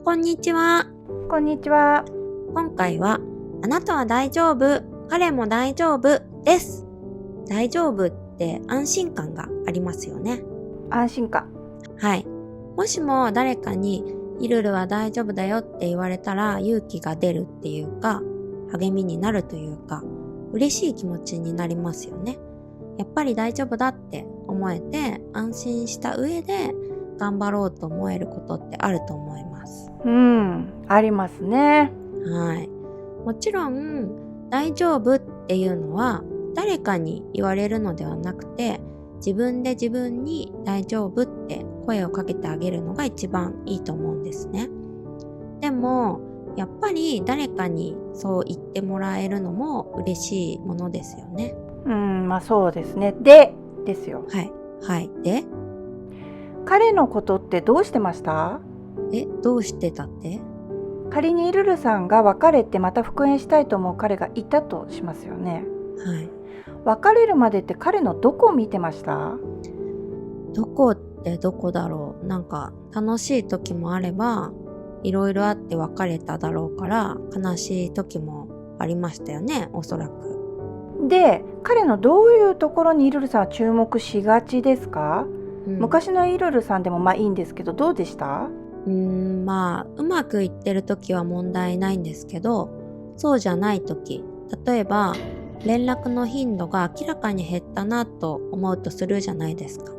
こんにちは。こんにちは。今回はあなたは大丈夫、彼も大丈夫です。大丈夫って安心感がありますよね。安心感。はい。もしも誰かにイルルは大丈夫だよって言われたら勇気が出るっていうか、励みになるというか、嬉しい気持ちになりますよね。やっぱり大丈夫だって思えて安心した上で頑張ろうと思えることってあると思います。ありますね。はい。もちろん大丈夫っていうのは誰かに言われるのではなくて、自分で自分に大丈夫って声をかけてあげるのが一番いいと思うんですね。でもやっぱり誰かにそう言ってもらえるのも嬉しいものですよね。そうですね。ですよ。はい。で、彼のことってどうしてました？どうしてたって？仮にルルさんが別れてまた復縁したいと思う彼がいたとしますよね。はい。別れるまでって彼のどこを見てました？どこってどこだろう。なんか楽しい時もあれば、いろいろあって別れただろうから悲しい時もありましたよね、おそらく。で、彼のどういうところにイルルさんは注目しがちですか？昔のイルルさんでもいいんですけど、どうでした？うまくいってる時は問題ないんですけど、そうじゃない時、例えば連絡の頻度が明らかに減ったなと思うとするじゃないですか。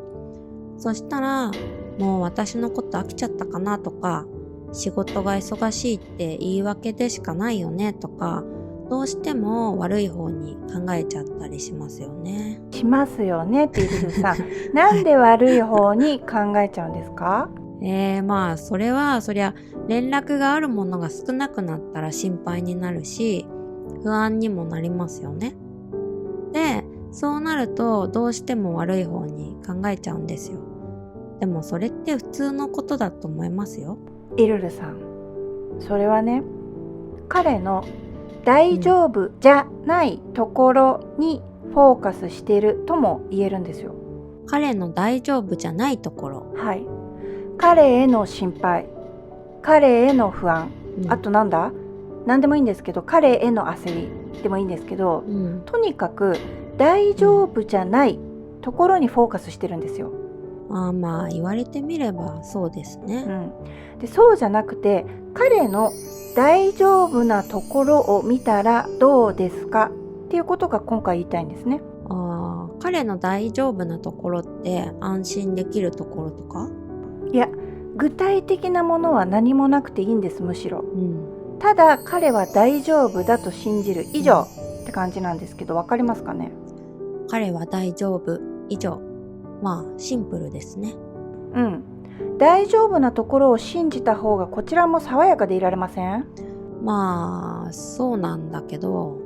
そしたら、もう私のこと飽きちゃったかなとか、仕事が忙しいって言い訳でしかないよねとか、どうしても悪い方に考えちゃったりしますよね。しますよねってイルルさん。なんで悪い方に考えちゃうんですか？それはそりゃ連絡があるものが少なくなったら心配になるし、不安にもなりますよね。で、そうなるとどうしても悪い方に考えちゃうんですよ。でもそれって普通のことだと思いますよ。イルルさん、それはね、彼の大丈夫じゃないところにフォーカスしているとも言えるんですよ。彼の大丈夫じゃないところ。はい。彼への心配、彼への不安、あと何でもいいんですけど、彼への焦りでもいいんですけど、とにかく大丈夫じゃないところにフォーカスしてるんですよ。言われてみればそうですね。で、そうじゃなくて、彼の大丈夫なところを見たらどうですかっていうことが今回言いたいんですね。彼の大丈夫なところって安心できるところとか？いや、具体的なものは何もなくていいんです。むしろ、ただ彼は大丈夫だと信じる以上って感じなんですけど、わかりますかね？彼は大丈夫以上。シンプルですね。大丈夫なところを信じた方がこちらも爽やかでいられません？そうなんだけど、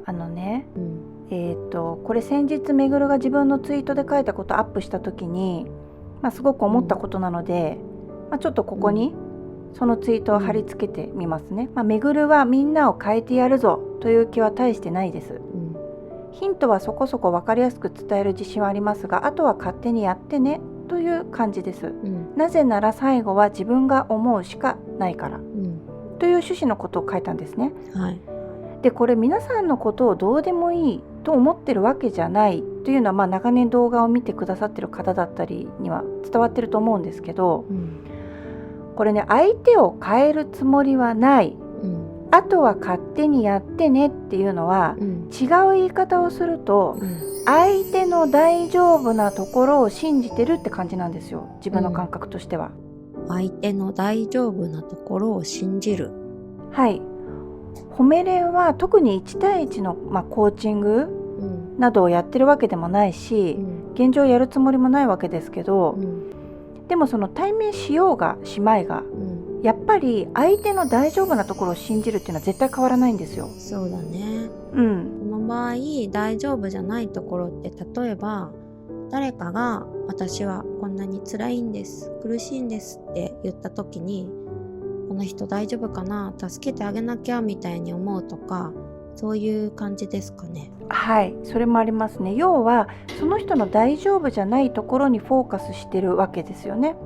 これ先日めぐるが自分のツイートで書いたことアップした時に、すごく思ったことなので、ちょっとここにそのツイートを貼り付けてみますね。めぐるはみんなを変えてやるぞという気は大してないです。ヒントはそこそこ分かりやすく伝える自信はありますが、あとは勝手にやってねという感じです。なぜなら最後は自分が思うしかないから、という趣旨のことを書いたんですね。で、これ皆さんのことをどうでもいいと思ってるわけじゃないというのは、長年動画を見てくださってる方だったりには伝わってると思うんですけど、これね、相手を変えるつもりはない、あとは勝手にやってねっていうのは、違う言い方をすると、相手の大丈夫なところを信じてるって感じなんですよ、自分の感覚としては。相手の大丈夫なところを信じる。はい。褒めれんは特に1対1の、コーチングなどをやってるわけでもないし、現状やるつもりもないわけですけど、でもその対面しようがしまいが、やっぱり相手の大丈夫なところを信じるっていうのは絶対変わらないんですよ。そうだね。この場合大丈夫じゃないところって、例えば誰かが私はこんなに辛いんです、苦しいんですって言った時に、この人大丈夫かな、助けてあげなきゃみたいに思うとか、そういう感じですかね。はい、それもありますね。要はその人の大丈夫じゃないところにフォーカスしてるわけですよね。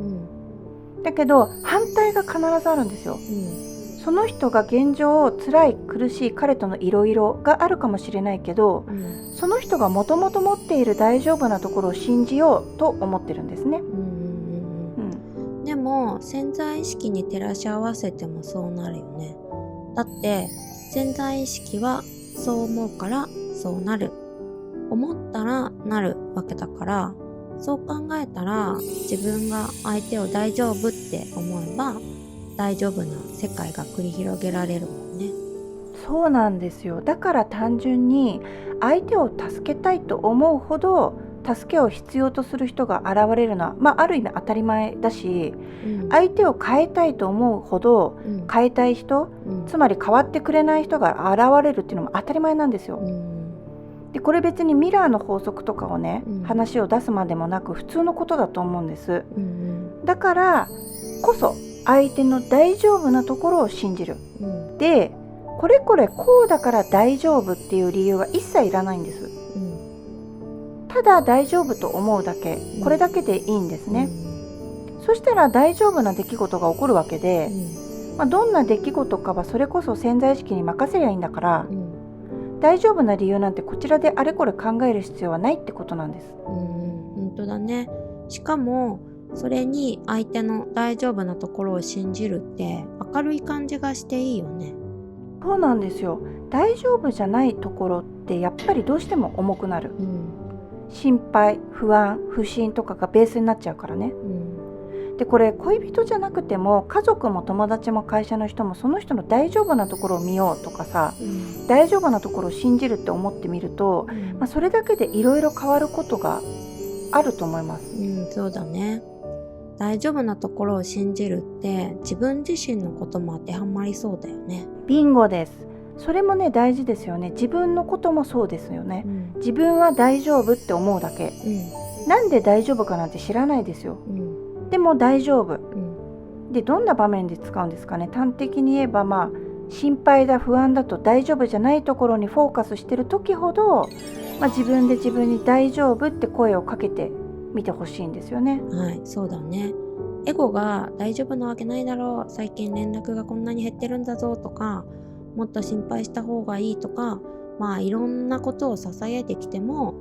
だけど反対が必ずあるんですよ。その人が現状辛い苦しい彼とのいろいろがあるかもしれないけど、その人がもともと持っている大丈夫なところを信じようと思ってるんですね。でも潜在意識に照らし合わせてもそうなるよね。だって潜在意識はそう思うからそうなる、思ったらなるわけだから、そう考えたら自分が相手を大丈夫って思えば大丈夫な世界が繰り広げられるもんね。そうなんですよ。だから単純に相手を助けたいと思うほど助けを必要とする人が現れるのは、ある意味当たり前だし、相手を変えたいと思うほど変えたい人、つまり変わってくれない人が現れるっていうのも当たり前なんですよ。でこれ別にミラーの法則とかをね、話を出すまでもなく普通のことだと思うんです。だからこそ相手の大丈夫なところを信じる。でこれこれこうだから大丈夫っていう理由は一切いらないんです。ただ大丈夫と思うだけ、これだけでいいんですね。そしたら大丈夫な出来事が起こるわけで、どんな出来事かはそれこそ潜在意識に任せりゃいいんだから、大丈夫な理由なんてこちらであれこれ考える必要はないってことなんです。本当だね。しかもそれに相手の大丈夫なところを信じるって明るい感じがしていいよね。そうなんですよ。大丈夫じゃないところってやっぱりどうしても重くなる。心配、不安、不信とかがベースになっちゃうからね。でこれ恋人じゃなくても家族も友達も会社の人もその人の大丈夫なところを見ようとかさ、大丈夫なところを信じるって思ってみると、それだけでいろいろ変わることがあると思います。そうだね。大丈夫なところを信じるって自分自身のことも当てはまりそうだよね。ビンゴです。それもね大事ですよね。自分のこともそうですよね。自分は大丈夫って思うだけ、なんで大丈夫かなんて知らないですよ。でも大丈夫、でどんな場面で使うんですかね。端的に言えば心配だ不安だと大丈夫じゃないところにフォーカスしてる時ほど、自分で自分に大丈夫って声をかけてみてほしいんですよね。はい、そうだね。エゴが大丈夫なわけないだろう、最近連絡がこんなに減ってるんだぞとか、もっと心配した方がいいとか、いろんなことを囁いてきても、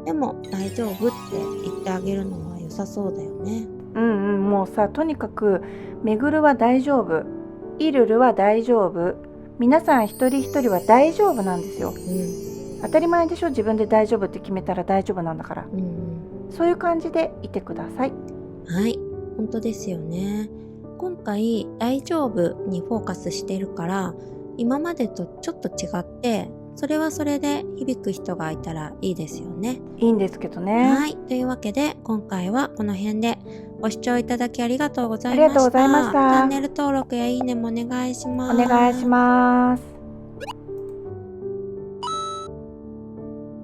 でも大丈夫って言ってあげるのは良さそうだよね。もうさ、とにかくめぐるは大丈夫、イルルは大丈夫、皆さん一人一人は大丈夫なんですよ。当たり前でしょ。自分で大丈夫って決めたら大丈夫なんだから、そういう感じでいてください。はい、本当ですよね。今回大丈夫にフォーカスしてるから今までとちょっと違って、それはそれで響く人がいたらいいですよね。いいんですけどね。はい、というわけで今回はこの辺でご視聴いただきありがとうございました。ありがとうございました。チャンネル登録やいいねもお願いします。お願いします。